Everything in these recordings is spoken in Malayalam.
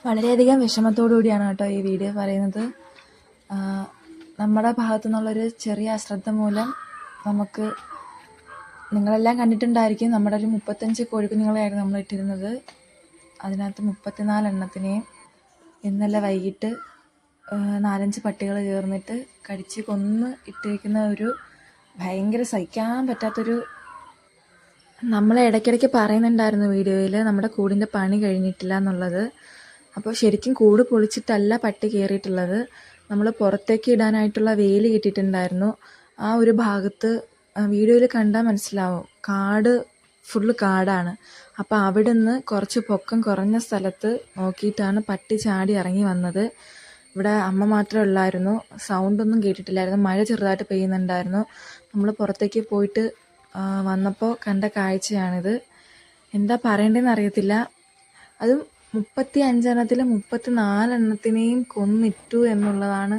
വളരെയധികം വിഷമത്തോടു കൂടിയാണ് കേട്ടോ ഈ വീഡിയോ പറയുന്നത്. നമ്മുടെ ഭാഗത്തു നിന്നുള്ളൊരു ചെറിയ അശ്രദ്ധ മൂലം നമുക്ക്, നിങ്ങളെല്ലാം കണ്ടിട്ടുണ്ടായിരിക്കും, നമ്മുടെ ഒരു 35 കോഴിക്കുഞ്ഞുങ്ങളെയായിരുന്നു നമ്മൾ ഇട്ടിരുന്നത്. അതിനകത്ത് 34 എണ്ണത്തിനെയും ഇന്നലെ വൈകിട്ട് 4-5 പട്ടികൾ ചേർന്നിട്ട് കടിച്ച് കൊന്ന് ഇട്ടിരിക്കുന്ന ഒരു ഭയങ്കര സഹിക്കാൻ പറ്റാത്തൊരു. നമ്മളെ ഇടയ്ക്കിടയ്ക്ക് പറയുന്നുണ്ടായിരുന്നു വീഡിയോയിൽ നമ്മുടെ കൂടിൻ്റെ പണി കഴിഞ്ഞിട്ടില്ല എന്നുള്ളത്. അപ്പോൾ ശരിക്കും കൂട് പൊളിച്ചിട്ടല്ല പട്ടി കയറിയിട്ടുള്ളത്. നമ്മൾ പുറത്തേക്ക് ഇടാനായിട്ടുള്ള വേലി കിട്ടിയിട്ടുണ്ടായിരുന്നു. ആ ഒരു ഭാഗത്ത് വീഡിയോയിൽ കണ്ടാൽ മനസ്സിലാവും, കാട് ഫുള്ള് കാടാണ്. അപ്പോൾ അവിടെ നിന്ന് കുറച്ച് പൊക്കം കുറഞ്ഞ സ്ഥലത്ത് നോക്കിയിട്ടാണ് പട്ടി ചാടി ഇറങ്ങി വന്നത്. ഇവിടെ അമ്മ മാത്രമേ ഉള്ളായിരുന്നു, സൗണ്ടൊന്നും കേട്ടിട്ടില്ലായിരുന്നു. മഴ ചെറുതായിട്ട് പെയ്യുന്നുണ്ടായിരുന്നു. നമ്മൾ പുറത്തേക്ക് പോയിട്ട് വന്നപ്പോൾ കണ്ട കാഴ്ചയാണിത്. എന്താ പറയേണ്ടതെന്ന് അറിയത്തില്ല. അതും 35 എണ്ണത്തിൽ 34 എണ്ണത്തിനെയും കൊന്നിട്ടു എന്നുള്ളതാണ്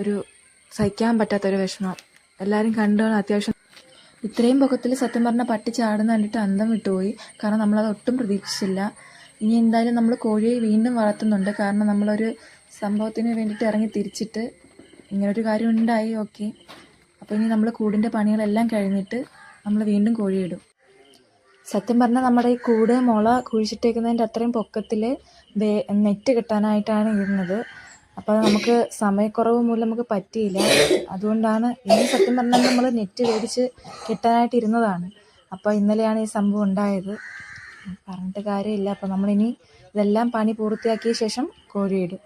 ഒരു സഹിക്കാൻ പറ്റാത്തൊരു വിഷമം. എല്ലാവരും കണ്ടാണ്. അത്യാവശ്യം ഇത്രയും പൊക്കത്തിൽ സത്യം പറഞ്ഞാൽ പട്ടി ചാടുന്ന കണ്ടിട്ട് അന്തം വിട്ടുപോയി. കാരണം നമ്മളത് ഒട്ടും പ്രതീക്ഷിച്ചില്ല. ഇനി എന്തായാലും നമ്മൾ കോഴിയെ വീണ്ടും വളർത്തുന്നുണ്ട്. കാരണം നമ്മളൊരു സംഭവത്തിന് വേണ്ടിയിട്ട് ഇറങ്ങി തിരിച്ചിട്ട് ഇങ്ങനൊരു കാര്യം ഉണ്ടായി. ഓക്കെ, അപ്പോൾ ഇനി നമ്മൾ കൂടിൻ്റെ പണികളെല്ലാം കഴിഞ്ഞിട്ട് നമ്മൾ വീണ്ടും കോഴിയിടും. സത്യം പറഞ്ഞാൽ നമ്മുടെ ഈ കൂട് മുള കുഴിച്ചിട്ടേക്കുന്നതിൻ്റെ അത്രയും പൊക്കത്തിൽ നെറ്റ് കെട്ടാനായിട്ടാണ് ഇടുന്നത്. അപ്പോൾ നമുക്ക് സമയക്കുറവ് മൂലം നമുക്ക് പറ്റിയില്ല. അതുകൊണ്ടാണ് ഇനി സത്യം പറഞ്ഞാൽ നമ്മൾ നെറ്റ് മേടിച്ച് കെട്ടാനായിട്ട് ഇരുന്നതാണ്. അപ്പോൾ ഇന്നലെയാണ് ഈ സംഭവം ഉണ്ടായത്. പറഞ്ഞിട്ട് കാര്യമില്ല. അപ്പോൾ നമ്മളിനി ഇതെല്ലാം പണി പൂർത്തിയാക്കിയ ശേഷം കോഴിയിടും.